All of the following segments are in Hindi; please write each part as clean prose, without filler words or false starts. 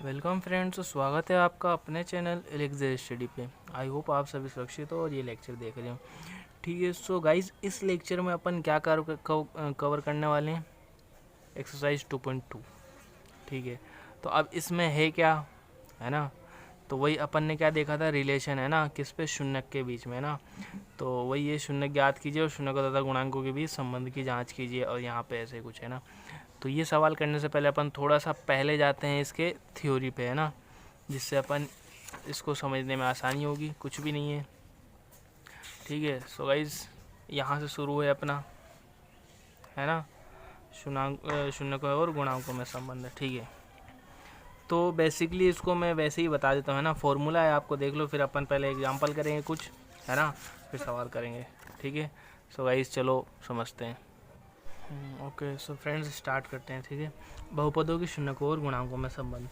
वेलकम फ्रेंड्स, स्वागत है आपका अपने चैनल एलेक्जर स्टडी पे। आई होप आप सभी सुरक्षित हो और ये लेक्चर देख रहे हो। ठीक है, सो गाइज इस लेक्चर में अपन क्या कवर करने वाले हैं, एक्सरसाइज 2.2। ठीक है, तो अब इसमें है क्या, है ना, तो वही अपन ने क्या देखा था, रिलेशन है ना, किस पे, शून्यक के बीच में, है ना। तो वही ये शून्यक ज्ञात कीजिए और शून्यकों तथा गुणांकों के बीच संबंध की जांच कीजिए, और यहाँ पे ऐसे कुछ है ना। तो ये सवाल करने से पहले अपन थोड़ा सा पहले जाते हैं इसके थ्योरी पे, है ना, जिससे अपन इसको समझने में आसानी होगी, कुछ भी नहीं है। ठीक है, सो गाइज यहाँ से शुरू है अपना, है ना, शून्यकों और गुणांकों में संबंध। ठीक है, तो बेसिकली इसको मैं वैसे ही बता देता हूँ, है ना, फॉर्मूला है, आपको देख लो, फिर अपन पहले एग्जांपल करेंगे कुछ, है ना, फिर सवाल करेंगे। ठीक है, सो गाइज चलो समझते हैं। ओके, सो फ्रेंड्स स्टार्ट करते हैं। ठीक है, बहुपदों की शून्यकों और गुणांकों में संबंध।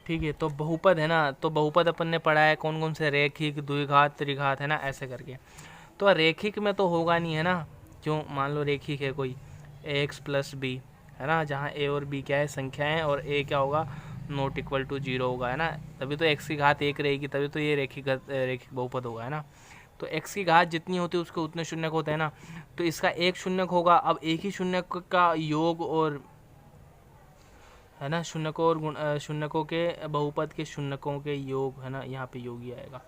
ठीक है, तो बहुपद है ना, तो बहुपद अपन ने पढ़ा है कौन कौन से, रेखिक, द्विघात, त्रिघात, है ना, ऐसे करके। तो रेखिक में तो होगा नहीं, है ना, क्यों, मान लो रेखिक है कोई ax प्लस बी, है ना, जहाँ a और b क्या है, संख्याएं, और a क्या होगा, नॉट इक्वल टू 0 होगा, है ना, तभी तो x की घात 1 रहेगी, तभी तो ये रेखिक बहुपद होगा, है ना। तो x की घात जितनी होती है उसके उतने शून्यक होते हैं ना, तो इसका एक शून्यक होगा। अब एक ही शून्यक का योग, और है ना, शून्यकों के बहुपद के शून्यकों के योग, है ना, यहाँ पे योग ही आएगा,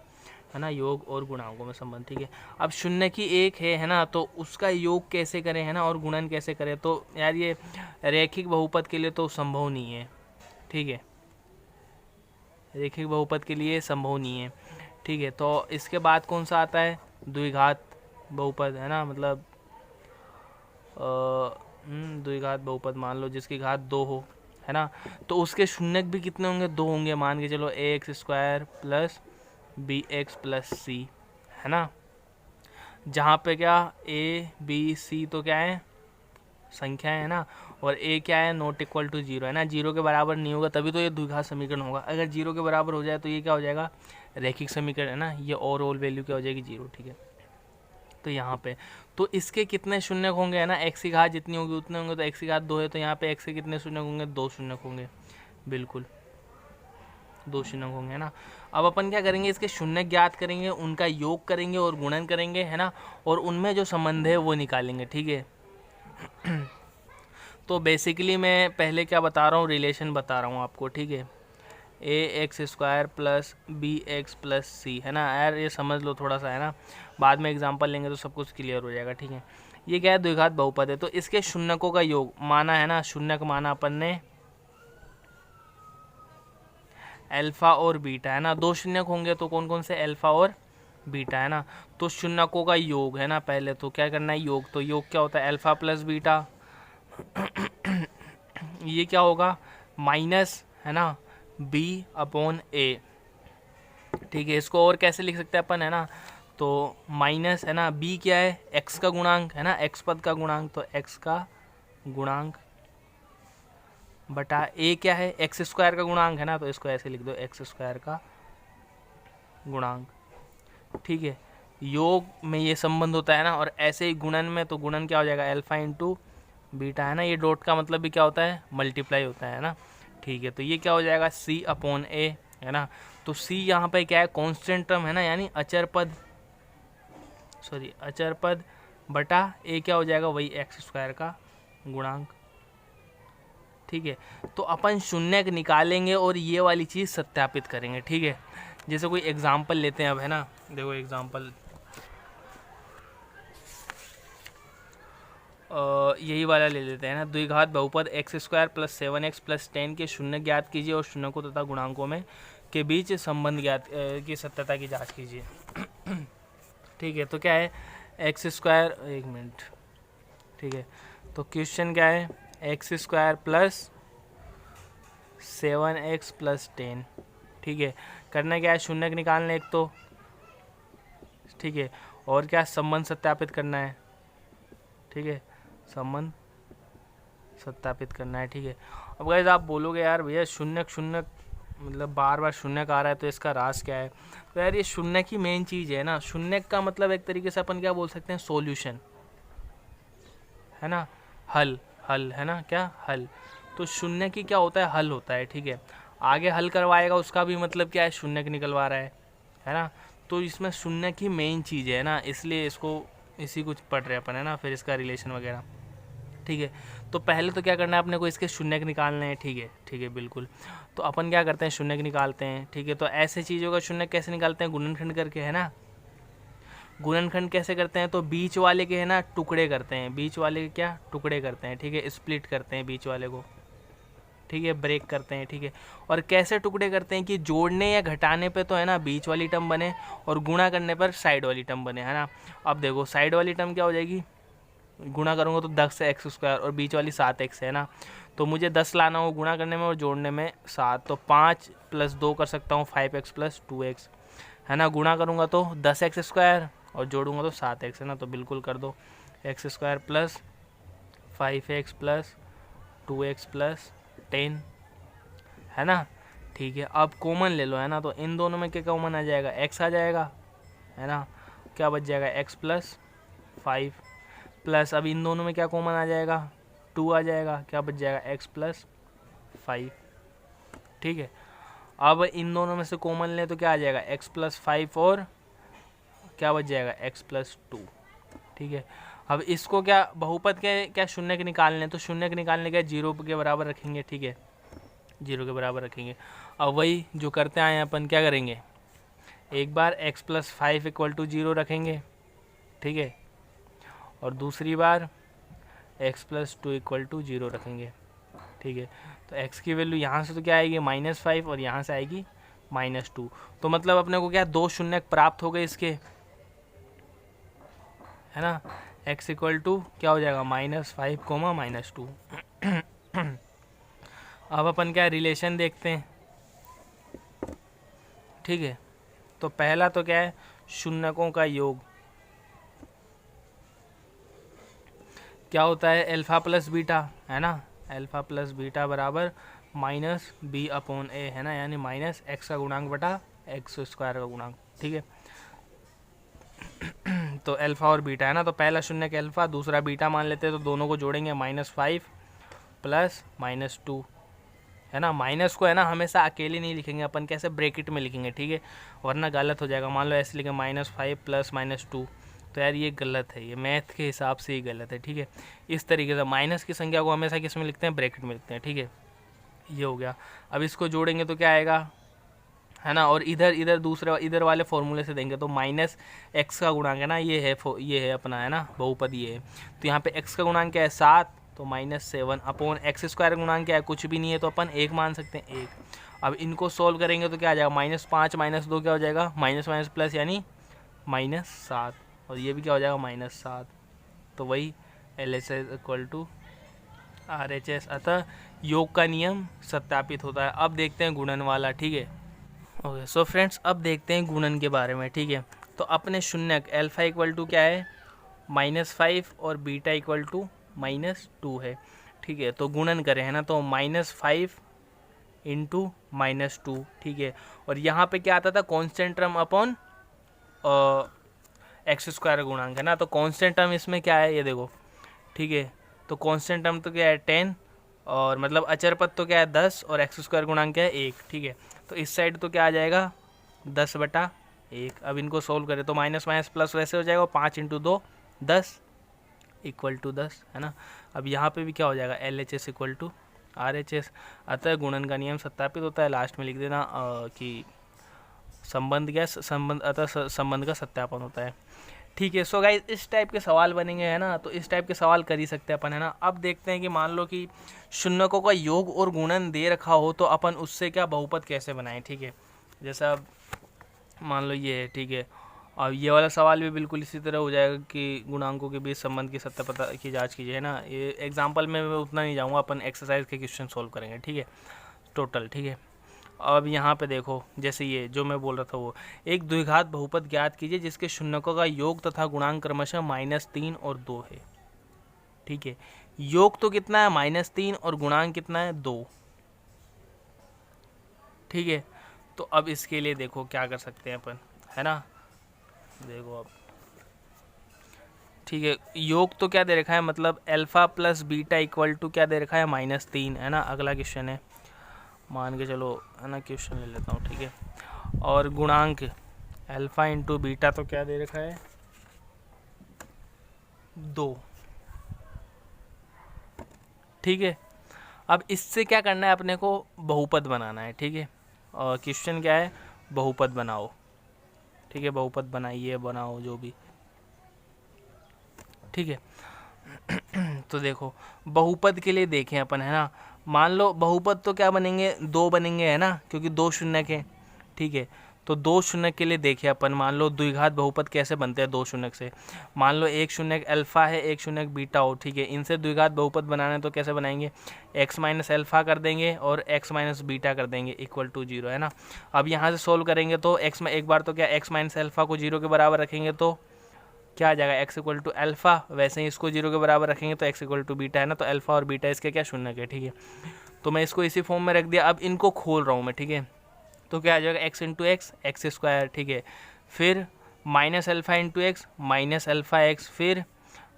है ना, योग और गुणांकों में संबंध। ठीक है, अब शून्य की एक है ना, तो उसका योग कैसे करें, है ना, और गुणन कैसे करें, तो यार ये रैखिक बहुपद के लिए तो संभव नहीं है। ठीक है, रैखिक बहुपद के लिए संभव नहीं है। ठीक है, तो इसके बाद कौन सा आता है, द्विघात बहुपद, है ना, मतलब द्विघात बहुपद, मान लो जिसकी घात 2 हो, है ना, तो उसके शून्यक भी कितने होंगे, 2 होंगे, मान के चलो ax square plus B X plus C, है ना, जहाँ पे क्या a b c तो क्या है, संख्या है ना, और a क्या है, नॉट इक्वल टू 0, है ना, 0 के बराबर नहीं होगा तभी तो ये द्विघात समीकरण होगा। अगर 0 के बराबर हो जाए तो ये क्या हो जाएगा, रैखिक समीकरण, है ना, ये ओवरऑल वैल्यू क्या हो जाएगी, 0। ठीक है, तो यहाँ पे तो इसके कितने शून्यक होंगे, है ना, x की घात जितनी होगी उतने होंगे, तो x की घात 2 है, तो यहाँ पे x के कितने शून्यक होंगे, 2 शून्यक होंगे, बिल्कुल 2 शून्यक होंगे, है ना। अब अपन क्या करेंगे, इसके शून्यक ज्ञात करेंगे, उनका योग करेंगे और गुणन करेंगे, है ना, और उनमें जो संबंध है वो निकालेंगे। ठीक है, तो बेसिकली मैं पहले क्या बता रहा हूँ, रिलेशन बता रहा हूँ आपको। ठीक है, ax square plus B X plus C, है ना, यार ये समझ लो थोड़ा सा, है ना, बाद में एग्जांपल लेंगे तो सब कुछ क्लियर हो जाएगा। ठीक है, ये क्या है, द्विघात बहुपद है, तो इसके शून्यकों का योग माना, है ना, शून्यक माना अपन ने अल्फा और बीटा, है ना, 2 शून्यक होंगे, तो कौन कौन से, अल्फा और बीटा, है ना, तो शून्यकों का योग, है ना, पहले तो क्या करना है, योग, तो योग क्या होता है, अल्फा प्लस बीटा, ये क्या होगा, माइनस, है ना, b अपॉन a। ठीक है, इसको और कैसे लिख सकते हैं अपन, है ना, तो माइनस, है ना, b क्या है, x का गुणांक, है ना, x पद का गुणांक, तो x का गुणांक बटा a क्या है, x स्क्वायर का गुणांक, है ना, तो इसको ऐसे लिख दो, x स्क्वायर का गुणांक। ठीक है, योग में ये संबंध होता है ना, और ऐसे ही गुणन में, तो गुणन क्या हो जाएगा, अल्फा इंटू बीटा, है ना, ये डॉट का मतलब भी क्या होता है, मल्टीप्लाई होता है ना। ठीक है, तो ये क्या हो जाएगा, c अपॉन a, है ना, तो c यहाँ पे क्या है, कांस्टेंट टर्म, है ना, यानी अचर पद, अचर पद, बटा a क्या हो जाएगा, वही एक्स स्क्वायर का गुणांक। ठीक है, तो अपन शून्यक निकालेंगे और ये वाली चीज़ सत्यापित करेंगे। ठीक है, जैसे कोई एग्जाम्पल लेते हैं अब, है ना, देखो एग्जाम्पल यही वाला ले लेते हैं ना, द्विघात बहुपद x square plus 7x plus 10 के शून्य ज्ञात कीजिए और शून्यकों तथा गुणांकों में के बीच संबंध ज्ञात की सत्यता की जांच कीजिए। ठीक है, तो क्या है, एक्स स्क्वायर, एक मिनट, ठीक है, तो क्वेश्चन क्या है, x square plus 7x plus 10। ठीक है, करना क्या है, शून्यक निकालना एक तो, ठीक है, और क्या, संबंध सत्यापित करना है। ठीक है, संबंध सत्यापित करना है। ठीक है, अब गाइस आप बोलोगे यार भैया शून्यक शून्यक मतलब बार बार शून्यक आ रहा है, तो इसका राज क्या है, तो यार ये शून्यक ही मेन चीज़ है ना। शून्यक का मतलब एक तरीके से अपन क्या बोल सकते हैं, सॉल्यूशन, है ना, हल, है ना, क्या हल, तो शून्य की क्या होता है, हल होता है। ठीक है, आगे हल करवाएगा उसका भी मतलब क्या है, शून्य निकलवा रहा है ना। तो इसमें शून्य की मेन चीज़ है ना, इसलिए इसको इसी कुछ पढ़ रहे अपन है ना, फिर इसका रिलेशन वगैरह। ठीक है, तो पहले तो क्या करना है अपने को, इसके शून्य निकालने हैं। ठीक है बिल्कुल। तो अपन क्या करते हैं, शून्य निकालते हैं। ठीक है, तो ऐसे चीज़ों का शून्य कैसे निकालते हैं, गुणनखंड करके है ना। गुणनखंड कैसे करते हैं, तो बीच वाले के है ना टुकड़े करते हैं, बीच वाले के क्या टुकड़े करते हैं। ठीक है, स्प्लिट करते हैं बीच वाले को। ठीक है, ब्रेक करते हैं। ठीक है, और कैसे टुकड़े करते हैं कि जोड़ने या घटाने पे तो है ना बीच वाली टर्म बने, और गुणा करने पर साइड वाली टर्म बने, है ना। अब देखो साइड वाली टर्म क्या हो जाएगी, गुणा करूँगा तो 10 एक्स स्क्वायर, और बीच वाली 7x है ना। तो मुझे 10 लाना हो गुणा करने में और जोड़ने में 7, तो 5 + 2 कर सकता हूँ 5x + 2x, है ना। गुणा करूँगा तो 10x स्क्वायर और जोड़ूंगा तो 7x, है ना। तो बिल्कुल कर दो, x स्क्वायर + 5x + 2x + 10, है ना। ठीक है, अब कॉमन ले लो, है ना। तो इन दोनों में क्या कॉमन आ जाएगा, x आ जाएगा, है ना। क्या बच जाएगा, x + 5 प्लस, अब इन दोनों में क्या कॉमन आ जाएगा, 2 आ जाएगा। क्या बच जाएगा, x + 5। ठीक है, अब इन दोनों में से कॉमन ले तो क्या आ जाएगा, x + 5 और क्या बच जाएगा, x + 2। ठीक है, अब इसको क्या बहुपद के क्या शून्य के निकालने, तो शून्य के निकालने के 0 के बराबर रखेंगे। ठीक है, 0 के बराबर रखेंगे। अब वही जो करते आए अपन, क्या करेंगे, एक बार x + 5 = 0 रखेंगे। ठीक है, और दूसरी बार x + 2 = 0 रखेंगे। ठीक है, तो x की वैल्यू यहाँ से तो क्या आएगी, -5, और यहाँ से आएगी -2। तो मतलब अपने को क्या 2 शून्य प्राप्त हो गए इसके, है ना। x = क्या हो जाएगा, -5, -2। अब अपन क्या रिलेशन देखते हैं। ठीक है, तो पहला तो क्या है, शून्यकों का योग क्या होता है, अल्फा + बीटा, है ना। अल्फा + बीटा बराबर -b/a, है ना, यानी -x का गुणांक बटा x² का गुणांक। ठीक है, तो अल्फा और बीटा, है ना। तो पहला शून्य के अल्फा, दूसरा बीटा मान लेते हैं, तो दोनों को जोड़ेंगे, -5 + -2, है ना। माइनस को है ना हमेशा अकेले नहीं लिखेंगे अपन, कैसे ब्रैकेट में लिखेंगे। ठीक है, वरना गलत हो जाएगा। मान लो ऐसे लिखें -5 + -2, तो यार ये गलत है, ये मैथ के हिसाब से ही गलत है। ठीक है, इस तरीके से माइनस की संख्या को हमेशा किस में लिखते हैं, ब्रैकेट में लिखते हैं। ठीक है, ये हो गया। अब इसको जोड़ेंगे तो क्या आएगा, है ना, और इधर दूसरे इधर वाले फॉर्मूले से देंगे तो -x का गुणांक है ना, ये है अपना, है ना, बहुपद ये है। तो यहाँ पे x का गुणांक क्या है, 7, तो -7/x² गुणांक क्या है, कुछ भी नहीं है, तो अपन 1 मान सकते हैं, 1। अब इनको सोल्व करेंगे तो क्या आ जाएगा, -5 - 2 क्या हो जाएगा, माइनस प्लस यानी -7, और ये भी क्या हो जाएगा, -7। तो वही LHS = RHS, अतः योग का नियम सत्यापित होता है। अब देखते हैं गुणन वाला। ठीक है, ओके, सो फ्रेंड्स अब देखते हैं गुणन के बारे में। ठीक है, तो अपने शून्यक अल्फा = क्या है, -5, और बीटा = -2 है। ठीक है, तो गुणन करें, है ना, तो -5 × -2। ठीक है, और यहाँ पे क्या आता था, कांस्टेंट टर्म अपॉन x² गुणांक, है ना। तो कांस्टेंट टर्म इसमें क्या है, ये देखो। ठीक है, तो कांस्टेंट टर्म तो क्या है, 10, और मतलब अचर पद तो क्या है, 10, और x² गुणांक क्या है, 1। ठीक है, तो इस साइड तो क्या आ जाएगा, 10/1। अब इनको सोल्व करें तो माइनस प्लस वैसे हो जाएगा, 5 × 2 10 = 10, है ना। अब यहाँ पे भी क्या हो जाएगा, LHS = RHS, अतः गुणन का नियम सत्यापित होता है। लास्ट में लिख देना कि संबंध क्या, अतः संबंध का सत्यापन होता है। ठीक है, सो गाइस इस टाइप के सवाल बनेंगे, है ना। तो इस टाइप के सवाल कर ही सकते हैं अपन, है ना। अब देखते हैं कि मान लो कि शून्यकों का योग और गुणन दे रखा हो, तो अपन उससे क्या बहुपद कैसे बनाएं। ठीक है, जैसे अब मान लो ये है। ठीक है, अब ये वाला सवाल भी बिल्कुल इसी तरह हो जाएगा कि गुणांकों के बीच संबंध की सत्यापता की जांच कीजिए, है ना। ये एग्जाम्पल में मैं उतना नहीं जाऊँगा, अपन एक्सरसाइज के क्वेश्चन सोल्व करेंगे। ठीक है, टोटल। ठीक है, अब यहाँ पे देखो, जैसे ये जो मैं बोल रहा था, वो एक द्विघात बहुपद ज्ञात कीजिए जिसके शून्यकों का योग तथा गुणांक क्रमशः -3 और 2 है। ठीक है, योग तो कितना है, -3, और गुणांक कितना है, 2। ठीक है, तो अब इसके लिए देखो क्या कर सकते हैं अपन, है ना। देखो अब, ठीक है, योग तो क्या दे रखा है, मतलब अल्फा + बीटा = क्या दे रखा है, -3, है ना। अगला क्वेश्चन है, मान के चलो है ना, क्वेश्चन ले लेता हूँ, ठीक है। और गुणांक अल्फा इंटू बीटा तो क्या दे रखा है, 2, ठीक है। अब इससे क्या करना है अपने को, बहुपद बनाना है, ठीक है। और क्वेश्चन क्या है, बहुपद बनाओ, ठीक है। बहुपद बनाइए, बनाओ जो भी, ठीक है। तो देखो बहुपद के लिए देखें अपन, है ना। मान लो बहुपद तो क्या बनेंगे, 2 बनेंगे, है ना, क्योंकि 2 शून्यक है, ठीक है। तो 2 शून्यक के लिए देखें अपन, मान लो द्विघात बहुपद कैसे बनते हैं 2 शून्यक से। मान लो एक शून्यक अल्फा है, एक शून्यक बीटा हो, ठीक है। इनसे द्विघात बहुपद बनाना है तो कैसे बनाएंगे, x माइनस अल्फा कर देंगे और x माइनस बीटा कर देंगे इक्वल टू 0, है ना। अब यहाँ से सोल्व करेंगे तो x में एक बार तो क्या x माइनस अल्फा को 0 के बराबर रखेंगे तो क्या आ जाएगा, x इक्वल टू अल्फा। वैसे ही इसको 0 के बराबर रखेंगे तो x इक्वल टू बीटा, है ना। तो अल्फा और बीटा इसके क्या, शून्य के, ठीक है। तो मैं इसको इसी फॉर्म में रख दिया। अब इनको खोल रहा हूँ मैं, ठीक है। तो क्या आ जाएगा, x into X, X square, ठीक है। फिर minus alpha into X, minus alpha X, फिर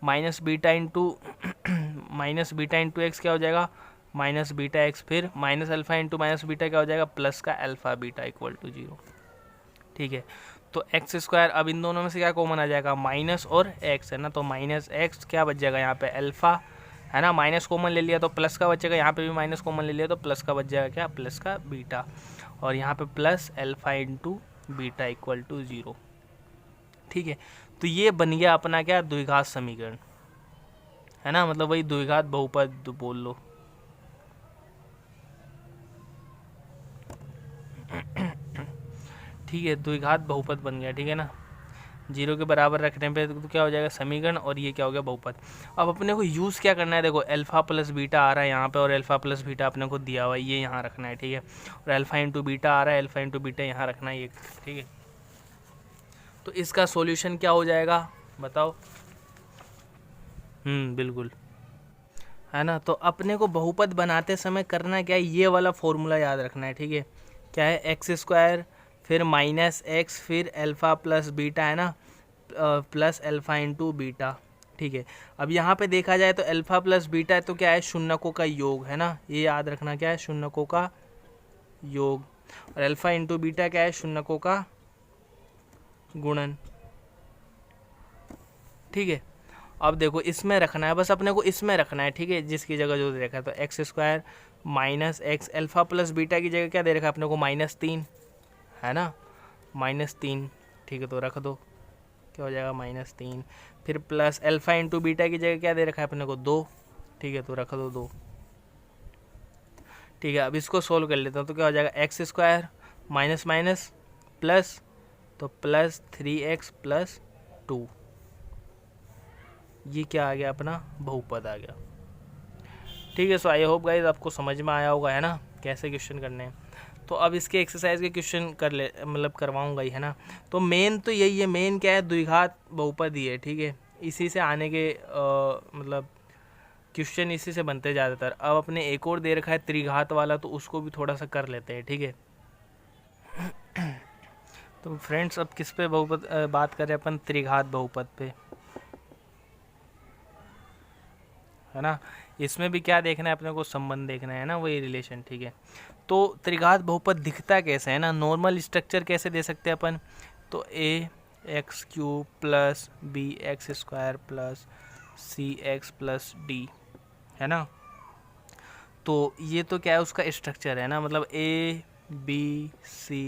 minus beta into minus beta into X क्या हो जाएगा, माइनस बीटा एक्स, फिर minus alpha into minus beta क्या हो जाएगा, प्लस का अल्फा बीटा इक्वल टू 0, ठीक है। तो एक्स स्क्वायर, अब इन दोनों में से क्या कॉमन आ जाएगा, माइनस और एक्स, है ना। तो माइनस एक्स क्या बच जाएगा यहाँ पे, अल्फा, है ना। माइनस कॉमन ले लिया तो प्लस का बचेगा, यहाँ पे भी माइनस कॉमन ले लिया तो प्लस का बच जाएगा क्या, प्लस का बीटा। और यहाँ पे plus alpha into beta equal to 0, ठीक है। तो ये बन गया अपना क्या, द्विघात समीकरण, है ना। मतलब वही द्विघात बहुपद बोल लो। ठीक है, द्विघात बहुपद बन गया, ठीक है ना। 0 के बराबर रखने पे तो क्या हो जाएगा, समीकरण, और ये क्या हो गया, बहुपद। अब अपने को यूज़ क्या करना है, देखो अल्फा प्लस बीटा आ रहा है यहाँ पे और अल्फा प्लस बीटा अपने को दिया हुआ है, ये यहाँ रखना है, ठीक है। और अल्फा इंटू बीटा आ रहा है, अल्फा इंटू बीटा यहाँ रखना है, ये, ठीक है। तो इसका सॉल्यूशन क्या हो जाएगा बताओ। बिल्कुल, है ना। तो अपने को बहुपद बनाते समय करना क्या है, ये वाला फॉर्मूला याद रखना है, ठीक है। क्या है, एक्स स्क्वायर, फिर माइनस एक्स, फिर अल्फ़ा प्लस बीटा, है ना, प्लस अल्फ़ा इंटू बीटा, ठीक है। अब यहाँ पे देखा जाए तो अल्फ़ा प्लस बीटा है तो क्या है, शून्यकों का योग, है ना। ये याद रखना, क्या है, शून्यकों का योग। और अल्फ़ा इंटू बीटा क्या है, शून्यकों का गुणन, ठीक है। अब देखो इसमें रखना है, बस अपने को इसमें रखना है, ठीक है, जिसकी जगह जो दे रखा है। तो x square minus x, alpha plus beta की जगह क्या दे रखा है अपने को, -3, है ना, -3, ठीक है। तो रख दो, क्या हो जाएगा, -3। फिर प्लस अल्फ़ा इंटू बीटा की जगह क्या दे रखा है अपने को, 2, ठीक है। तो रख दो 2, ठीक है। अब इसको सोल्व कर लेता हूँ तो क्या हो जाएगा, x square minus minus plus, तो प्लस 3x प्लस 2, ये क्या आ गया अपना, बहुपद आ गया, ठीक है। सो आई होप गाइस आपको समझ में आया होगा, है ना, कैसे क्वेश्चन करने हैं। तो अब इसके एक्सरसाइज के क्वेश्चन कर ले, मतलब करवाऊंगा ही, है ना। तो मेन तो यही है, मेन क्या है, द्विघात बहुपद ही है, ठीक है। इसी से आने के मतलब क्वेश्चन इसी से बनते ज़्यादातर। अब अपने एक और दे रखा है त्रिघात वाला, तो उसको भी थोड़ा सा कर लेते हैं, ठीक है। तो फ्रेंड्स अब किस पे बहुपद बात करें अपन, त्रिघात बहुपद पे, है ना। इसमें भी क्या देखना है अपने को, संबंध देखना है ना, वही रिलेशन, ठीक है। तो त्रिघात बहुपद दिखता कैसे है ना, नॉर्मल स्ट्रक्चर कैसे दे सकते हैं अपन, तो a x cube plus B x square plus c x plus d, है ना। तो ये तो क्या है, उसका स्ट्रक्चर है ना, मतलब a b c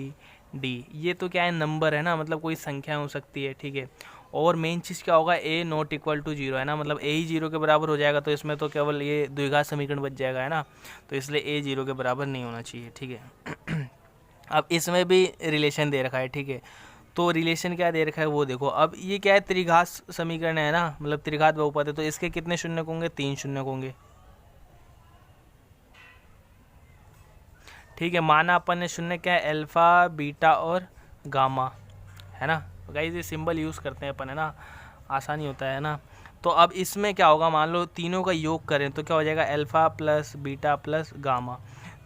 d, ये तो क्या है, नंबर है ना, मतलब कोई संख्या हो सकती है, ठीक है। और मेन चीज़ क्या होगा, a नॉट इक्वल टू 0, है ना, मतलब a ही 0 के बराबर हो जाएगा तो इसमें तो केवल ये द्विघात समीकरण बच जाएगा, है ना। तो इसलिए a 0 के बराबर नहीं होना चाहिए, ठीक है। अब इसमें भी रिलेशन दे रखा है, ठीक है। तो रिलेशन क्या दे रखा है वो देखो। अब ये क्या है, त्रिघात समीकरण है ना, मतलब त्रिघात बहुपद है, तो इसके कितने शून्यक होंगे, 3 शून्यक होंगे, ठीक है। माना अपन ने शून्य क्या है, अल्फ़ा बीटा और गामा, है ना। गाइस ये सिंबल यूज़ करते हैं अपन, है ना, आसानी होता है ना। तो अब इसमें क्या होगा, मान लो तीनों का योग करें तो क्या हो जाएगा, alpha plus beta plus gamma,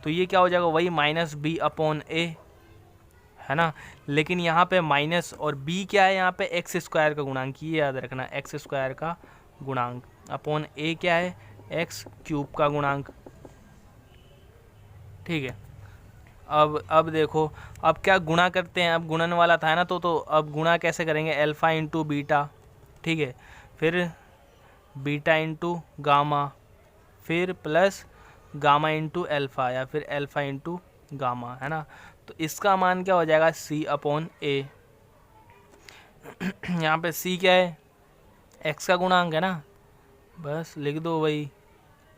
तो ये क्या हो जाएगा, वही -b/a, है ना। लेकिन यहाँ पे माइनस और b क्या है, यहाँ पे एक्स स्क्वायर का गुणांक, ये याद रखना, एक्स स्क्वायर का गुणांक, अपॉन a क्या है, एक्स क्यूब का गुणांक, ठीक है। अब देखो, अब क्या गुणा करते हैं, अब गुणन वाला था ना, तो अब गुणा कैसे करेंगे, अल्फ़ा इंटू बीटा, ठीक है, फिर बीटा इंटू गामा, फिर प्लस गामा इंटू अल्फ़ा, या फिर अल्फ़ा इंटू गामा, है ना। तो इसका मान क्या हो जाएगा, C अपॉन ए। यहाँ पे C क्या है, x का गुणांक है ना, बस लिख दो वही,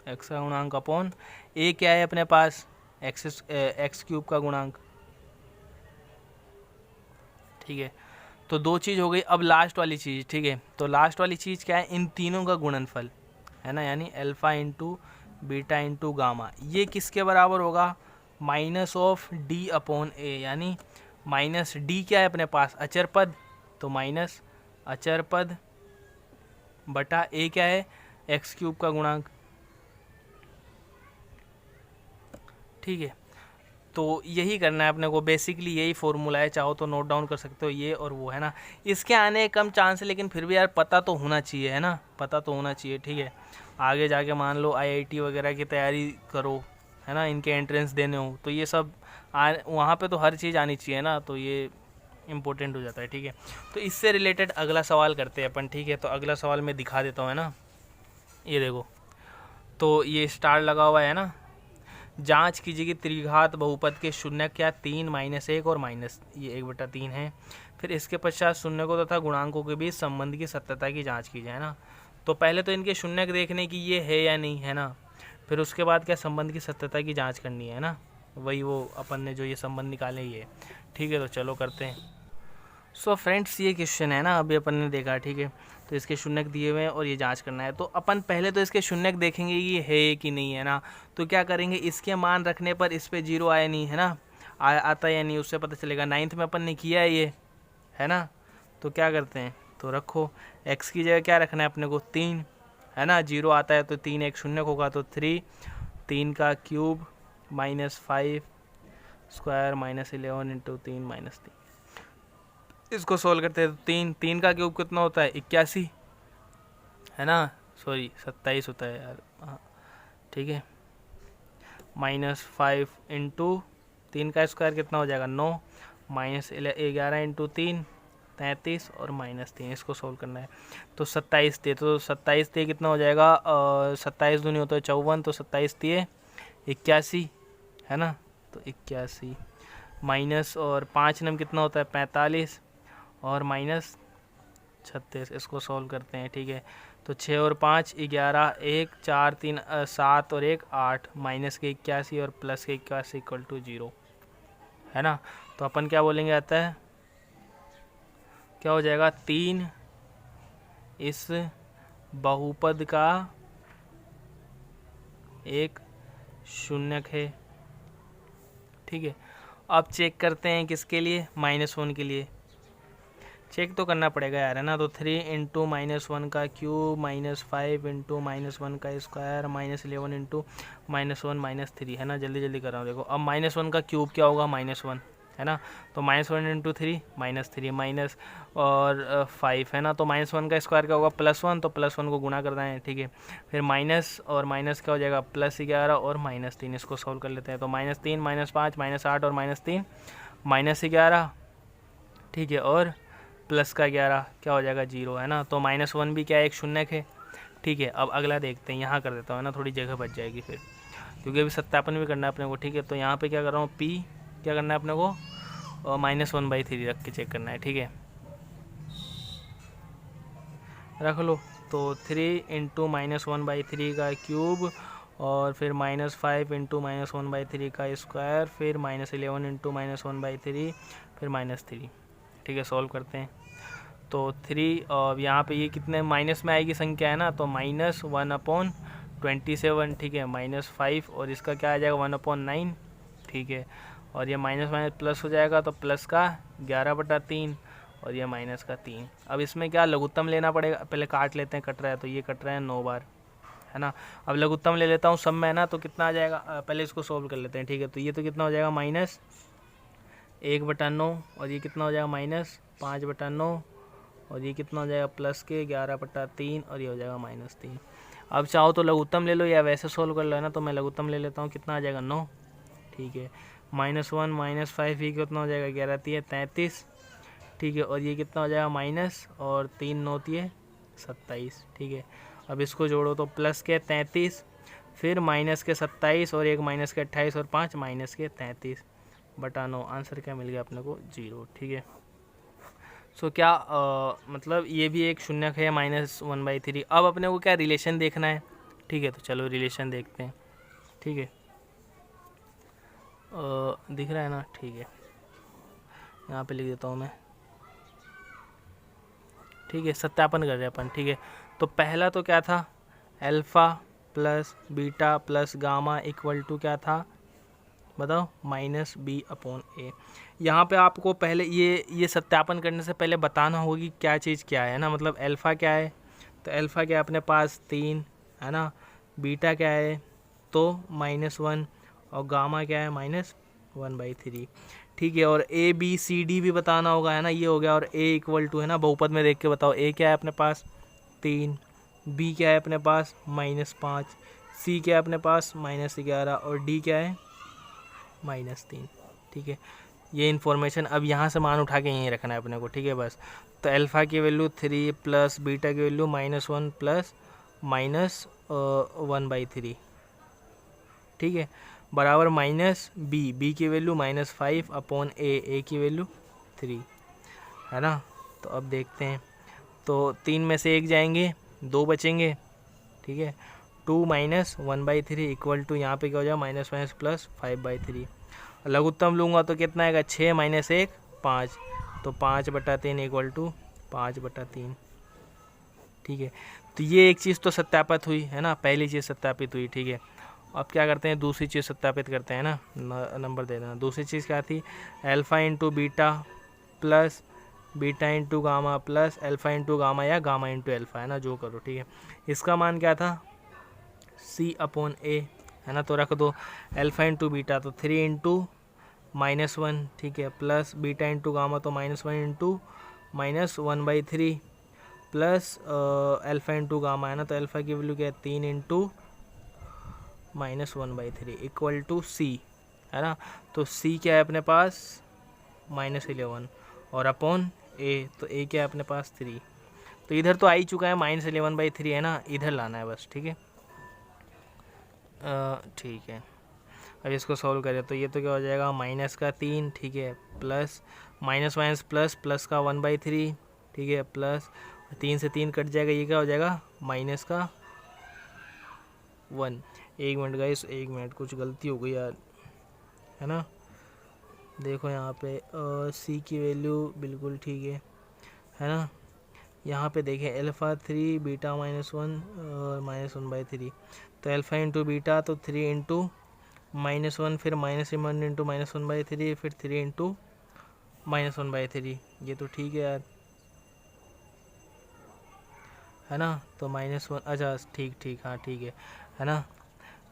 x का गुणांक अपॉन a क्या है अपने पास, x क्यूब का गुणांक, ठीक है। तो दो चीज़ हो गई। अब लास्ट वाली चीज़, ठीक है, तो लास्ट वाली चीज़ क्या है, इन तीनों का गुणनफल, है ना, यानी alpha into beta into gamma, ये किसके बराबर होगा, माइनस ऑफ डी अपॉन ए, यानी माइनस डी क्या है अपने पास, अचर पद, तो माइनस अचर पद बटा ए क्या है, एक्स क्यूब का गुणांक, ठीक है। तो यही करना है अपने को, बेसिकली यही फॉर्मूला है, चाहो तो नोट डाउन कर सकते हो, ये और वो, है ना। इसके आने कम चांस है, लेकिन फिर भी यार पता तो होना चाहिए, है ना, पता तो होना चाहिए, ठीक है। आगे जाके मान लो आईआईटी वगैरह की तैयारी करो, है ना, इनके एंट्रेंस देने हो, तो ये सब वहाँ पे तो हर चीज़ आनी चाहिए ना, तो ये इम्पोर्टेंट हो जाता है, ठीक है। तो इससे रिलेटेड अगला सवाल करते हैं अपन, ठीक है। तो अगला सवाल मैं दिखा देता हूँ, है ना, ये देखो, तो ये स्टार लगा हुआ है ना, जांच कीजिए कि त्रिघात बहुपद के शून्य क्या 3 माइनस 1 और माइनस ये 1/3 है। फिर इसके पश्चात शून्य को तथा गुणांकों के बीच संबंध की सत्यता की जांच कीजिए, है ना। तो पहले तो इनके शून्य देखने की ये है या नहीं, है ना, फिर उसके बाद क्या संबंध की सत्यता की जांच करनी है ना, वही वो अपन ने जो ये संबंध निकाले ये, ठीक है। तो चलो करते हैं। सो फ्रेंड्स, ये क्वेश्चन है ना, अभी अपन ने देखा, ठीक है। तो इसके शून्यक दिए हुए हैं और ये जांच करना है। तो अपन पहले तो इसके शून्यक देखेंगे ये है कि नहीं, है ना। तो क्या करेंगे, इसके मान रखने पर इस पे जीरो आया नहीं, है ना, आता या नहीं उससे पता चलेगा। 9th में अपन ने किया है ये, है ना। तो क्या करते हैं, तो रखो x की जगह क्या रखना है अपने को 3, है ना, जीरो आता है तो 3 एक शून्यक होगा, तो 3 3 का cube minus 5 square minus 11 into 3 minus 3। इसको सोल्व करते हैं तो 3 का क्यूब कितना होता है 81, है ना, सॉरी 27 होता है यार, हाँ ठीक है, माइनस 5 इंटू 3 का स्क्वायर कितना हो जाएगा 9, माइनस 11 इंटू 3 33 और माइनस 3, इसको सोल्व करना है। तो 27 थे, तो 27 थे कितना हो जाएगा, 27 दूनी होता है 54, तो 27 थे 81, है ना, तो 81 माइनस और 5 नम कितना होता है 45 और माइनस 36, इसको सॉल्व करते हैं, ठीक है। तो 6 और 5 11, 1 4 3 7 और 1 8, माइनस के 81 और प्लस के 81 इक्वल टू 0, है ना। तो अपन क्या बोलेंगे आता है, क्या हो जाएगा 3 इस बहुपद का एक शून्यक है, ठीक है। अब चेक करते हैं किसके लिए, -1 के लिए चेक तो करना पड़ेगा यार, है ना। तो 3 इंटू -1 का क्यूब माइनस 5 इंटू -1 का स्क्वायर माइनस 11 इंटू -1 -3, है ना। जल्दी जल्दी कर रहा हूँ, देखो अब -1 का क्यूब क्या होगा -1, है ना। तो -1 इंटू 3 -3 माइनस और 5, है ना। तो -1 का स्क्वायर क्या होगा +1, तो +1 को गुणा करना है, ठीक है। फिर माइनस और माइनस क्या हो जाएगा +11 और -3, इसको सॉल्व कर लेते हैं। तो -3 -5 -8 और -3 -11, ठीक है, और प्लस का 11 क्या हो जाएगा 0, है ना। तो -1 भी क्या है एक शून्यक है, ठीक है। अब अगला देखते हैं, यहाँ कर देता हूँ, है ना, थोड़ी जगह बच जाएगी फिर, क्योंकि अभी सत्यापन भी करना है अपने को, ठीक है। तो यहाँ पे क्या कर रहा हूँ, p क्या करना है अपने को, और -1/3 रख के चेक करना है, ठीक है, रख लो। तो 3 इंटू -1/3 का क्यूब और फिर -5 इंटू -1/3 का स्क्वायर, फिर -11 इंटू -1/3, फिर -3, ठीक है। सॉल्व करते हैं। तो 3 और यहाँ पे ये कितने माइनस में आएगी संख्या, है ना, तो -1/27, ठीक है, -5 और इसका क्या आ जाएगा 1/9, ठीक है। और ये माइनस माइनस प्लस हो जाएगा, तो प्लस का 11/3 और ये माइनस का 3। अब इसमें क्या लघुत्तम लेना पड़ेगा, पहले काट लेते हैं, कट रहा है तो ये कट रहा है 9 बार, है ना। अब लघुत्तम ले लेता हूँ सब में, ना, तो कितना आ जाएगा, पहले इसको सोल्व कर लेते हैं, ठीक है। तो ये तो कितना हो जाएगा -1/9 और ये कितना हो जाएगा -5/9 और ये कितना हो जाएगा प्लस के 11/3 और ये हो जाएगा -3। अब चाहो तो लघुत्तम ले लो या वैसे सोल्व कर लो, है ना। तो मैं लघुत्तम ले लेता हूँ, कितना आ जाएगा 9, ठीक है। -1 -5 ये कितना हो जाएगा, 11 तिये 33, ठीक है। और ये कितना हो जाएगा माइनस, और 3 9 तिये 27, ठीक है। अब इसको जोड़ो तो प्लस के 33, फिर माइनस के 27, और एक माइनस के 28, और 5 माइनस के 33 बटा 9। आंसर क्या मिल गया अपने को, 0, ठीक है। सो क्या मतलब ये भी एक शून्यक है, -1/3। अब अपने को क्या रिलेशन देखना है, ठीक है। तो चलो रिलेशन देखते हैं, ठीक है। दिख रहा है ना, ठीक है। यहाँ पे लिख देता हूँ मैं, ठीक है। सत्यापन कर रहे हैं अपन, ठीक है। तो पहला तो क्या था, alpha plus beta plus gamma equal to क्या था, बताओ, -b/a। यहाँ पे आपको पहले ये सत्यापन करने से पहले बताना होगा कि क्या चीज़ क्या है ना, मतलब अल्फ़ा क्या है, तो अल्फ़ा क्या है अपने पास 3 है ना, बीटा क्या है तो -1, और गामा क्या है -1/3, ठीक है। और ए बी सी डी भी बताना होगा, है ना, ये हो गया। और ए इक्वल टू है ना, बहुपद में देख के बताओ, ए क्या है अपने पास 3, बी क्या है अपने पास -5, सी क्या है अपने पास -11, और डी क्या है -3, ठीक है। ये इन्फॉर्मेशन अब यहाँ से मान उठा के यहीं रखना है अपने को, ठीक है बस। तो अल्फ़ा की वैल्यू 3 प्लस बीटा की वैल्यू -1 प्लस -1/3, ठीक है, बराबर माइनस बी की वैल्यू -5/a, ए की वैल्यू 3, है ना। तो अब देखते हैं, तो 3 में से 1 जाएंगे, 2 बचेंगे, ठीक है। 2 - 1/3 इक्वल टू, यहाँ पे क्या हो जाएगा माइनस प्लस 5/3। लघुत्तम लूँगा तो कितना आएगा, 6 - 1 5, तो 5/3 इक्वल टू 5/3, ठीक है। तो ये एक चीज़ तो सत्यापित हुई, है ना, पहली चीज़ सत्यापित हुई, ठीक है। अब क्या करते हैं, दूसरी चीज़ सत्यापित करते हैं ना, नंबर दे देना। दूसरी चीज़ क्या थी, alpha into beta plus beta into gamma plus alpha into gamma या गामा इंटू अल्फ़ा, है ना, जो करो, ठीक है। इसका मान क्या था, C/A, है ना, तो रख दो। अल्फ़ा इंटू बीटा तो 3 इंटू -1, ठीक है, प्लस बीटा इंटू गामा तो -1 into -1/3 plus alpha into gamma, है ना, तो अल्फ़ा की वैल्यू क्या है 3 इंटू -1/3 इक्वल टू C, है ना। तो C क्या है अपने पास -11, और अपॉन A, तो A क्या है अपने पास 3। तो इधर तो आ ही चुका है -11/3, है ना, इधर लाना है बस, ठीक है। ठीक है, अब इसको सॉल्व करें तो ये तो क्या हो जाएगा -3, ठीक है, प्लस माइनस प्लस प्लस का 1/3, ठीक है, प्लस 3 से 3 कट जाएगा, ये क्या हो जाएगा -1। एक मिनट गाइस, एक मिनट, कुछ गलती हो गई यार, है ना। देखो यहाँ पे C की वैल्यू बिल्कुल ठीक है ना। यहाँ पे देखें अल्फ़ा 3 बीटा -1 -1/3, तो अल्फ़ा इंटू बीटा तो 3 इंटू -1, फिर -1 इंटू -1/3, फिर 3 इंटू -1/3, ये तो ठीक है यार, है ना। तो -1, अच्छा ठीक ठीक, हाँ ठीक है ना,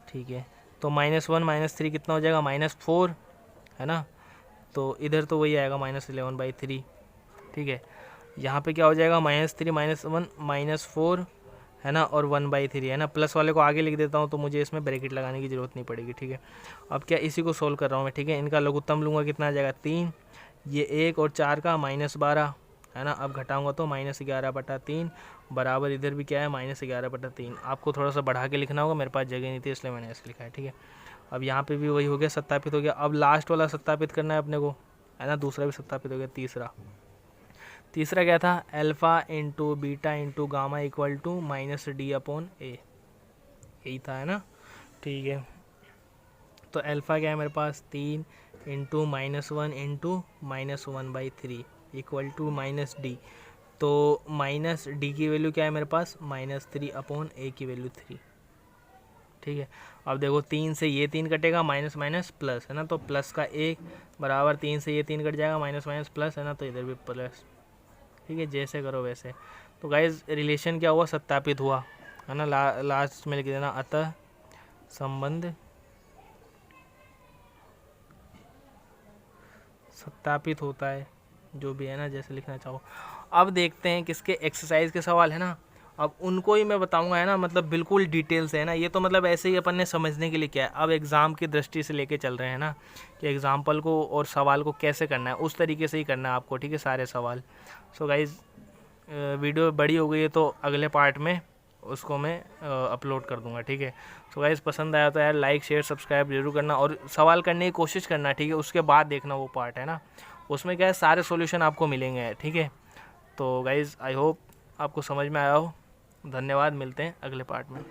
ठीक है। तो -1 -3 कितना हो जाएगा -4, है ना। तो इधर तो वही आएगा -11/3, ठीक है। यहाँ पे क्या हो जाएगा -3 -1 -4, है ना, और 1/3, है ना। प्लस वाले को आगे लिख देता हूँ तो मुझे इसमें ब्रैकेट लगाने की ज़रूरत नहीं पड़ेगी, ठीक है। अब क्या इसी को सोल्व कर रहा हूँ मैं, ठीक है। इनका लघुत्तम लूँगा, कितना आ जाएगा 3, ये 1 और 4 का -12, है ना। अब घटाऊँगा तो -11/3 बराबर, इधर भी क्या है -11/3। आपको थोड़ा सा बढ़ा के लिखना होगा, मेरे पास जगह नहीं थी इसलिए मैंने ऐसे लिखा है, ठीक है। अब यहाँ पे भी वही हो गया, सत्यापित हो गया। अब लास्ट वाला सत्यापित करना है अपने को, है ना, दूसरा भी सत्यापित हो गया। तीसरा क्या था, alpha into beta into gamma equal to -D/A, यही था, है ना, ठीक है। तो अल्फ़ा क्या है मेरे पास 3 into -1 into -1/3 equal to -D। तो -D की वैल्यू क्या है मेरे पास -3/A की वैल्यू 3, ठीक है। अब देखो 3 से ये 3 कटेगा, माइनस माइनस प्लस, है ना, तो प्लस का 1 बराबर 3 से ये 3 कट जाएगा, माइनस माइनस प्लस, है ना, तो इधर भी प्लस, ठीक है। जैसे करो वैसे। तो गाइज रिलेशन क्या हुआ, सत्यापित हुआ, है ना। लास्ट में लिख देना, अतः संबंध सत्यापित होता है, जो भी है ना, जैसे लिखना चाहो। अब देखते हैं किसके एक्सरसाइज के सवाल, है ना। अब उनको ही मैं बताऊंगा, है ना, मतलब बिल्कुल डिटेल से, है ना। ये तो मतलब ऐसे ही अपन ने समझने के लिए किया है। अब एग्ज़ाम की दृष्टि से लेके चल रहे हैं ना, कि एग्ज़ाम्पल को और सवाल को कैसे करना है, उस तरीके से ही करना है आपको, ठीक है, सारे सवाल। सो गाइज़, वीडियो बड़ी हो गई है तो अगले पार्ट में उसको मैं अपलोड कर दूंगा, ठीक है। सो गाइज़, पसंद आया तो यार लाइक शेयर सब्सक्राइब जरूर करना और सवाल करने की कोशिश करना, ठीक है। उसके बाद देखना वो पार्ट, है ना, उसमें क्या है, सारे सॉल्यूशन आपको मिलेंगे, ठीक है। तो गाइज़, आई होप आपको समझ में आया हो। धन्यवाद, मिलते हैं अगले पार्ट में।